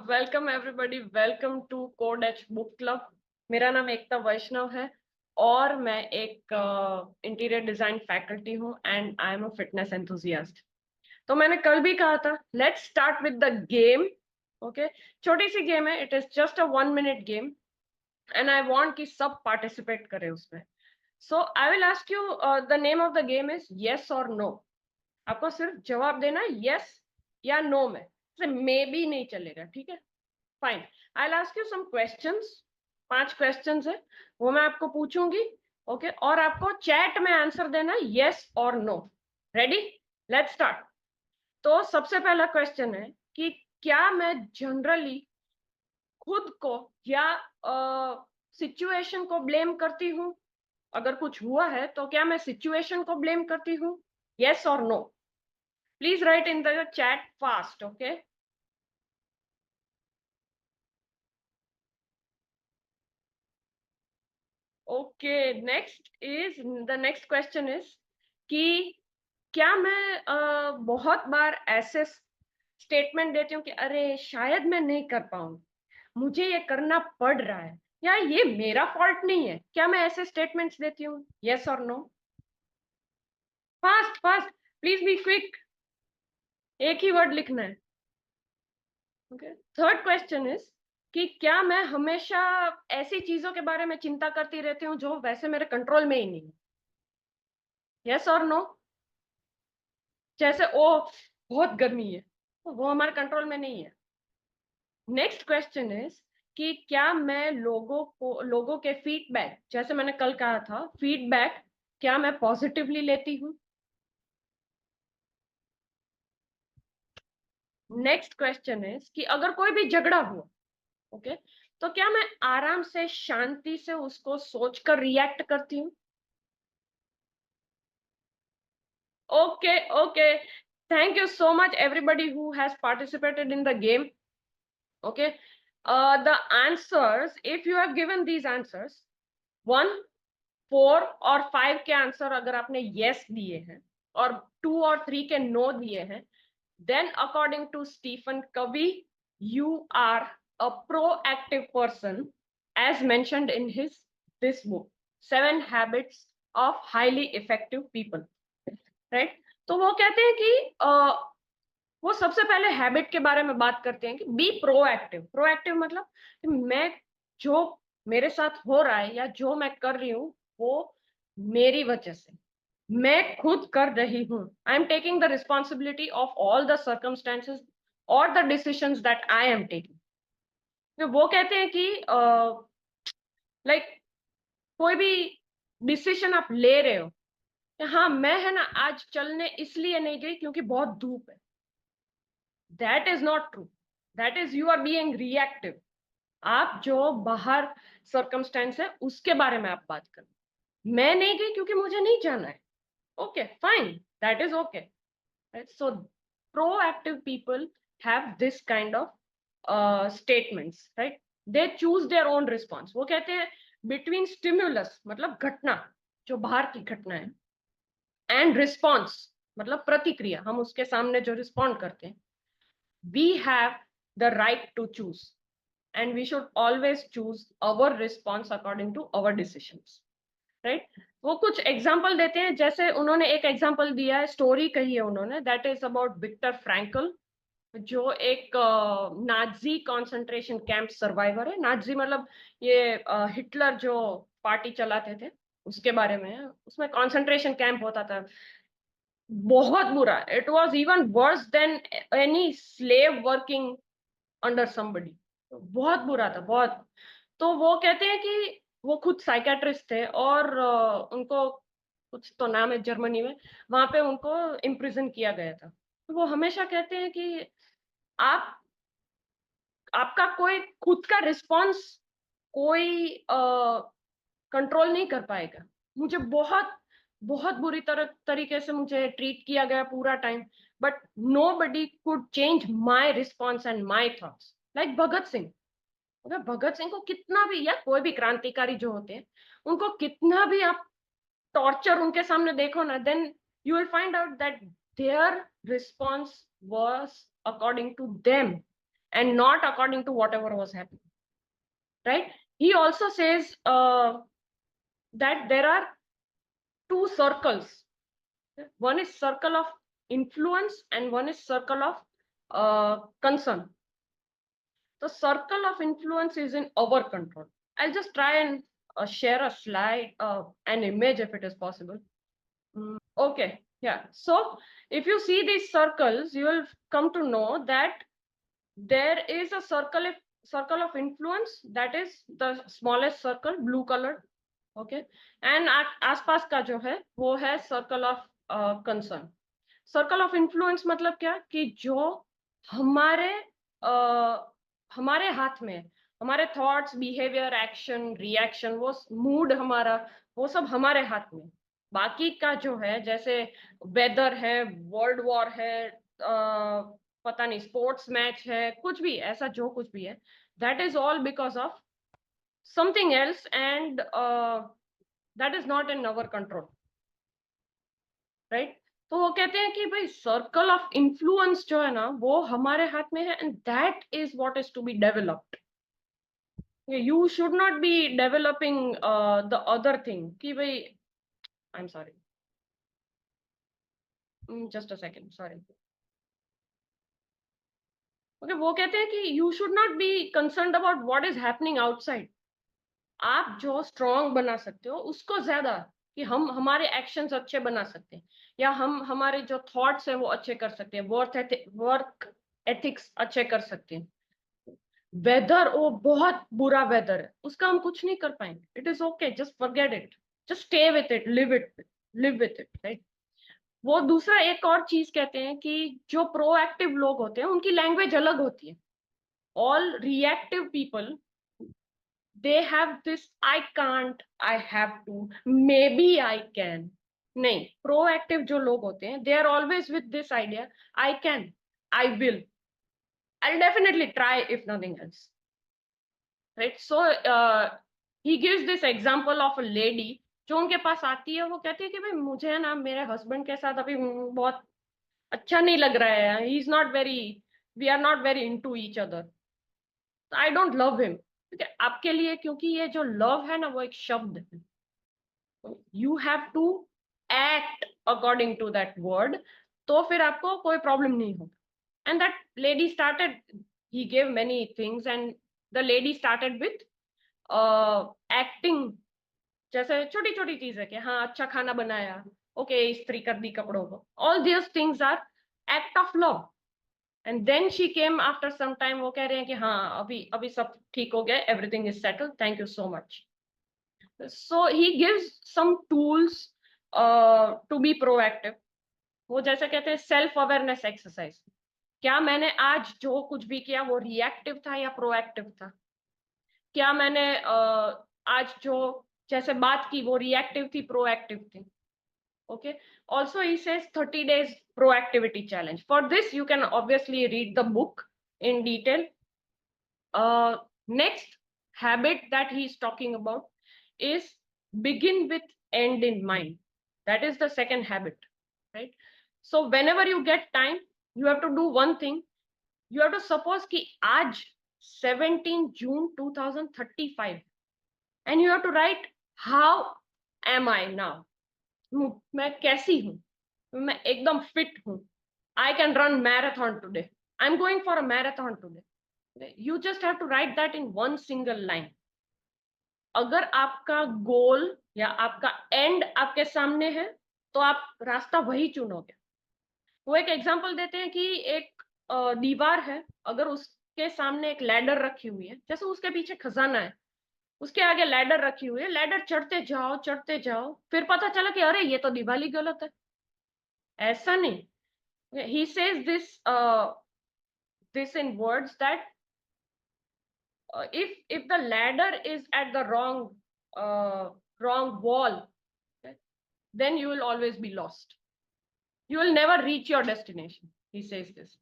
Welcome everybody, welcome to Code H Book Club. मेरा नाम एकता वैष्णव है और मैं एक इंटीरियर डिजाइन फैकल्टी हूँ and I am a fitness enthusiast. तो मैंने कल भी कहा था, let's start with the game. Okay, छोटी सी गेम है, it is just a 1 minute game and I want कि सब पार्टिसिपेट करें उसमें। So I will ask you, the name of the game is yes और नो। आपको सिर्फ जवाब देना है यस या नो में, मे भी नहीं चलेगा, ठीक है? Fine. I ask you some questions. 5 questions है, वो मैं आपको पूछूंगी। ओके, और आपको चैट में आंसर देना है यस और नो। रेडी? Let's start. तो सबसे पहला क्वेश्चन है कि क्या मैं जनरली खुद को या सिचुएशन को ब्लेम करती हूँ? अगर कुछ हुआ है तो क्या मैं सिचुएशन को ब्लेम करती हूँ? यस और no? Please write in the chat fast. Okay, okay, next question is कि क्या मैं बहुत बार ऐसे स्टेटमेंट देती हूँ कि अरे शायद मैं नहीं कर पाऊँ, मुझे ये करना पड़ रहा है, या ये मेरा फॉल्ट नहीं है? क्या मैं ऐसे स्टेटमेंट्स देती हूँ? यस और no? Fast fast, please be quick. एक ही वर्ड लिखना है। ओके, थर्ड क्वेश्चन इज कि क्या मैं हमेशा ऐसी चीजों के बारे में चिंता करती रहती हूँ जो वैसे मेरे कंट्रोल में ही नहीं है? यस और नो? जैसे ओ बहुत गर्मी है, तो वो हमारे कंट्रोल में नहीं है। नेक्स्ट क्वेश्चन इज कि क्या मैं लोगों के फीडबैक, जैसे मैंने कल कहा था, फीडबैक क्या मैं पॉजिटिवली लेती हूँ? नेक्स्ट क्वेश्चन इज कि अगर कोई भी झगड़ा हुआ, ओके, तो क्या मैं आराम से शांति से उसको सोचकर रिएक्ट करती हूँ? Okay, okay, thank you so much everybody who has participated in the game. Okay, the answers, if you have given these answers, 1, 4 और 5 के आंसर अगर आपने यस दिए हैं और 2 और 3 के नो दिए हैं, then according to Stephen Covey, you are a proactive person, as mentioned in his this book, 7 Habits of Highly Effective People, right? तो वो कहते हैं कि वो सबसे पहले हैबिट के बारे में बात करते हैं कि बी प्रोएक्टिव। प्रोएक्टिव मतलब कि मैं, जो मेरे साथ हो रहा है या जो मैं कर रही हूँ, वो मेरी वजह से मैं खुद कर रही हूँ। I am taking the responsibility of all the circumstances और the decisions that I am taking. तो वो कहते हैं कि लाइक कोई भी डिसीजन आप ले रहे हो कि हाँ मैं है ना आज चलने इसलिए नहीं गई क्योंकि बहुत धूप है, that is not true. That is you are being reactive. आप जो बाहर सर्कमस्टेंस है उसके बारे में आप बात करें। मैं नहीं गई क्योंकि मुझे नहीं जाना है। Okay, fine, that is okay. So proactive people have this kind of statements, right? They choose their own response. वो कहते हैं between stimulus मतलब घटना, जो बाहर की घटना है, and response मतलब प्रतिक्रिया, हम उसके सामने जो रिस्पॉन्ड करते हैं, we have the right to choose and we should always choose our response according to our decisions, right? वो कुछ एग्जाम्पल देते हैं, जैसे उन्होंने एक एग्जाम्पल दिया है, स्टोरी कही है उन्होंने, that is about Victor Frankl, जो एक नाजी कॉन्सेंट्रेशन कैंप सर्वाइवर है। नाजी मतलब ये हिटलर जो पार्टी चलाते थे उसके बारे में है। उसमें कॉन्सेंट्रेशन कैंप होता था, बहुत बुरा, it was even worse than any slave working under somebody. बहुत बुरा था, बहुत। तो वो कहते हैं कि वो खुद साइकेट्रिस्ट थे और उनको कुछ तो नाम है जर्मनी में, वहां पे उनको इम्प्रिजन किया गया था। तो वो हमेशा कहते हैं कि आप, आपका कोई खुद का रिस्पॉन्स कोई कंट्रोल नहीं कर पाएगा। मुझे बहुत बहुत बुरी तरीके से मुझे ट्रीट किया गया पूरा time, but nobody could change my response and my thoughts. Like Bhagat Singh, अगर भगत सिंह को कितना भी, या कोई भी क्रांतिकारी जो होते हैं, उनको कितना भी आप टॉर्चर उनके सामने देखो ना, then you will find out that their response was according to them and not according to whatever was happening, right? He also says that there are two circles. One is circle of influence and one is circle of concern. The circle of influence is in our control. I'll just try and share a slide, an image if it is possible. Okay, yeah. So if you see these circles, you will come to know that there is a circle of influence, that is the smallest circle, blue color. Okay, and आसपास का जो है वो है circle of concern. Circle of influence मतलब क्या कि जो हमारे हमारे हाथ में, हमारे थॉट्स, बिहेवियर, एक्शन, रिएक्शन, वो मूड हमारा, वो सब हमारे हाथ में. बाकी का जो है, जैसे वेदर है, वर्ल्ड वॉर है, पता नहीं स्पोर्ट्स मैच है, कुछ भी ऐसा जो कुछ भी है, that is all because of something else and that is not in our control, right? तो वो कहते हैं कि भाई सर्कल ऑफ इन्फ्लुएंस जो है ना वो हमारे हाथ में है, and that is what is to be developed. You should not be developing the other thing कि भाई, I am sorry, just a second, sorry. Okay, वो कहते हैं कि you should not be concerned about what is happening outside. आप जो strong बना सकते हो उसको ज्यादा, कि हम हमारे एक्शंस अच्छे बना सकते हैं, या हम हमारे जो थॉट्स हैं वो अच्छे कर सकते हैं, वर्क एथिक्स अच्छे कर सकते हैं. वेदर, वो बहुत बुरा वेदर है, उसका हम कुछ नहीं कर पाएंगे. It is okay, just forget it, just stay with it, live with it, right? वो दूसरा एक और चीज कहते हैं कि जो प्रोएक्टिव लोग होते हैं उनकी लैंग्वेज अलग होती है. All reactive people, they have this I can't, I have to, maybe I can. नहीं, प्रोएक्टिव जो लोग होते हैं, they are always with this idea, I can, I will, I'll definitely try if nothing else, right? So he gives this example of a lady जो उनके पास आती है. वो कहती है कि भाई मुझे ना मेरे हस्बैंड के साथ अभी बहुत अच्छा नहीं लग रहा है, he is not very, we are not very into each other, I don't love him. ठीक है, आपके लिए, क्योंकि ये जो लव है ना वो एक शब्द है, you have to act according to that word, तो फिर आपको कोई प्रॉब्लम नहीं होगा. And that lady started, he gave many things, and the lady started with acting. जैसे छोटी छोटी चीज है कि हाँ अच्छा खाना बनाया, ओके इस्त्री कर दी कपड़ों को, all this things are act of love. And then she came after some time, वो कह रहे हैं कि हाँ अभी अभी सब ठीक हो गया, everything is settled, thank you so much. So he gives some tools to be proactive. वो जैसे कहते हैं सेल्फ अवेयरनेस एक्सरसाइज. क्या मैंने आज जो कुछ भी किया वो रिएक्टिव था या प्रोएक्टिव था? क्या मैंने आज जो जैसे बात की वो रिएक्टिव थी, प्रोएक्टिव थी? Okay, also he says 30 days proactivity challenge. For this you can obviously read the book in detail. Next habit that he is talking about is begin with end in mind. That is the second habit, right? So whenever you get time, you have to do one thing. You have to suppose कि आज 17 June 2035, and you have to write how am I now. मैं कैसी हूँ? मैं एकदम fit हूँ. I can run marathon today. I'm going for a marathon today. You just have to write that in one single line. अगर आपका गोल या आपका एंड आपके सामने है तो आप रास्ता वही चुनोगे. वो एक एग्जांपल देते हैं कि एक दीवार है, अगर उसके सामने एक लैडर रखी हुई है, जैसे उसके पीछे खजाना है, उसके आगे लैडर रखी हुई है, लैडर चढ़ते जाओ, फिर पता चला कि अरे ये तो दीवार ही गलत है. ऐसा नहीं. he says this in words that if the ladder is at the wrong wall, okay, then you will always be lost, you will never reach your destination. He says this.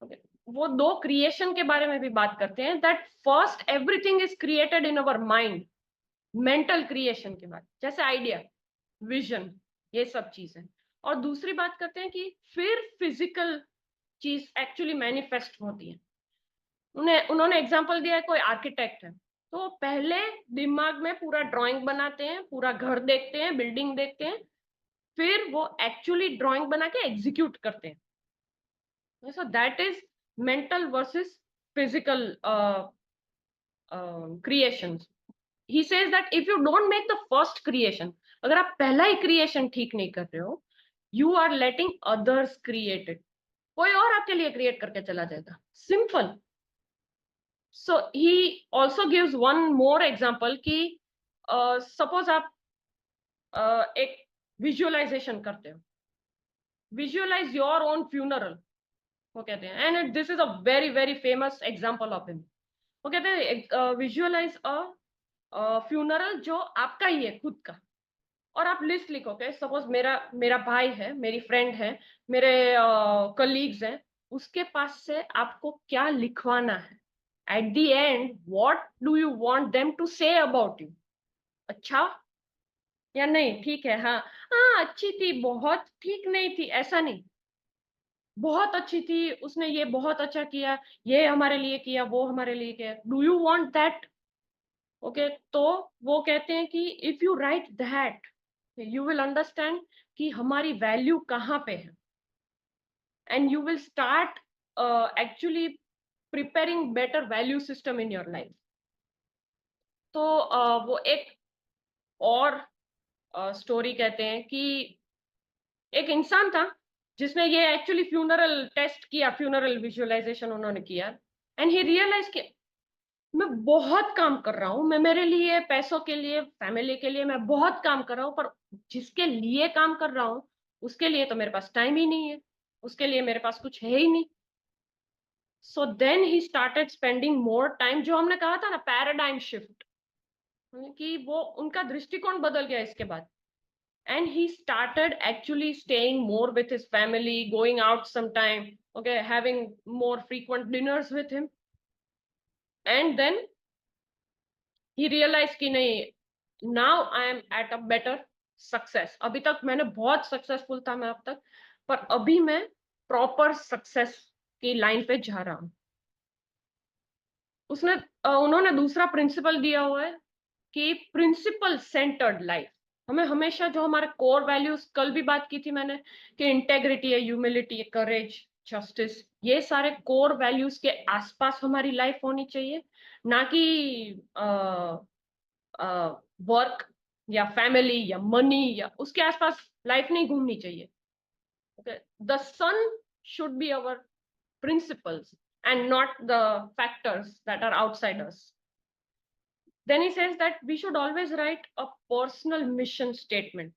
Okay, वो दो creation के बारे में भी बात करते हैं, that first everything is created in our mind. Mental creation के बाद, जैसे आइडिया, विजन, ये सब चीजें. और दूसरी बात करते हैं कि फिर फिजिकल चीज एक्चुअली मैनिफेस्ट होती है। उन्होंने एग्जांपल दिया है, कोई आर्किटेक्ट है तो पहले दिमाग में पूरा ड्राइंग बनाते हैं, पूरा घर देखते हैं, बिल्डिंग देखते हैं, फिर वो एक्चुअली ड्राइंग बना के एग्जीक्यूट करते हैं। So that is mental versus physical creations. He says that if you don't make the first creation, अगर आप पहला ही क्रिएशन ठीक नहीं कर रहे हो, you are letting others create it, कोई और आपके लिए क्रिएट करके चला जाएगा, simple. So he also gives one more example कि सपोज आप एक विजुअलाइजेशन करते हो, विजुअलाइज योर ओन फ्यूनरल, वो कहते हैं, and this is a very very famous example of him. वो कहते हैं विजुअलाइज अ फ्यूनरल जो आपका ही है खुद का, और आप लिस्ट लिखोगे, सपोज मेरा मेरा भाई है, मेरी फ्रेंड है, मेरे कलीग्स हैं, उसके पास से आपको क्या लिखवाना है, at the end what do you want them to say about you, अच्छा या नहीं, ठीक है, हाँ हाँ अच्छी थी, बहुत ठीक नहीं थी, ऐसा नहीं, बहुत अच्छी थी, उसने ये बहुत अच्छा किया, ये हमारे लिए किया, वो हमारे लिए किया, do you want that? Okay, तो वो कहते हैं कि if you right that you will understand कि हमारी वैल्यू कहाँ पे है, and you will start actually preparing better value system in your life. तो वो एक और स्टोरी कहते हैं कि एक इंसान था जिसने ये एक्चुअली फ्यूनरल टेस्ट किया, फ्यूनरल विजुअलाइजेशन उन्होंने किया, एंड ही रियलाइज कि मैं बहुत काम कर रहा हूँ, मैं मेरे लिए, पैसों के लिए, फैमिली के लिए मैं बहुत काम कर रहा हूँ, पर जिसके लिए काम कर रहा हूँ उसके लिए तो मेरे पास टाइम ही नहीं है, उसके लिए मेरे पास कुछ है ही नहीं। So then he started spending more time, जो हमने कहा था ना पैराडाइम शिफ्ट, कि वो उनका दृष्टिकोण बदल गया इसके बाद, and he started actually staying more with his family, going out sometime, okay, having more frequent dinners with him, and then he realized कि नहीं, now I am at a better success, अभी तक मैंने बहुत सक्सेसफुल था मैं अब तक, पर अभी मैं प्रॉपर सक्सेस की लाइन पे जा रहा हूँ। उसने उन्होंने दूसरा प्रिंसिपल दिया हुआ है कि प्रिंसिपल सेंटर्ड लाइफ, हमें हमेशा जो हमारे कोर वैल्यूज, कल भी बात की थी मैंने कि इंटेग्रिटी है, ह्यूमिलिटी है, करेज, जस्टिस, ये सारे कोर वैल्यूज के आसपास हमारी लाइफ होनी चाहिए, ना कि वर्क या फैमिली या मनी या उसके आसपास लाइफ नहीं घूमनी चाहिए। Okay, the sun should be our principles and not the factors that are outside us. Then he says that we should always write a personal mission statement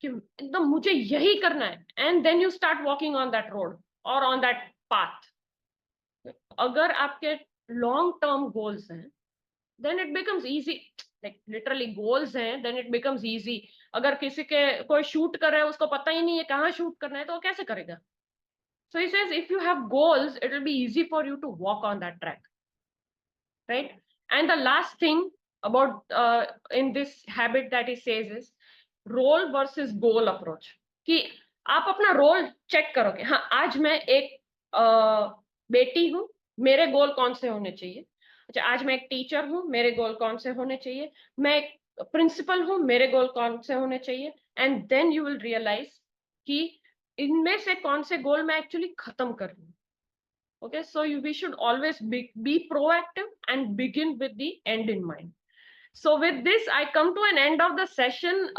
कि एकदम मुझे यही करना है, and then you start walking on that road or on that path. अगर आपके long term goals हैं then it becomes easy, like literally goals हैं, then it becomes easy. अगर किसी के कोई शूट कर रहा है, उसको पता ही नहीं है कहाँ शूट करना है, तो वो कैसे करेगा? So he says if you have goals, it will be easy for you to walk on that track, right? And the last thing about in this habit that he says is role versus goal approach, कि आप अपना role check करोगे, हाँ आज मैं एक बेटी हूँ, मेरे गोल कौन से होने चाहिए, अच्छा आज मैं एक टीचर हूँ, मेरे गोल कौन से होने चाहिए, मैं एक प्रिंसिपल हूँ, मेरे गोल कौन से होने चाहिए, and then you will realise कि इनमें से कौन से गोल मैं एक्चुअली खत्म कर रही हूँ। Okay, so we should always be proactive and begin with the end in mind. So with this, I come to an end of the session.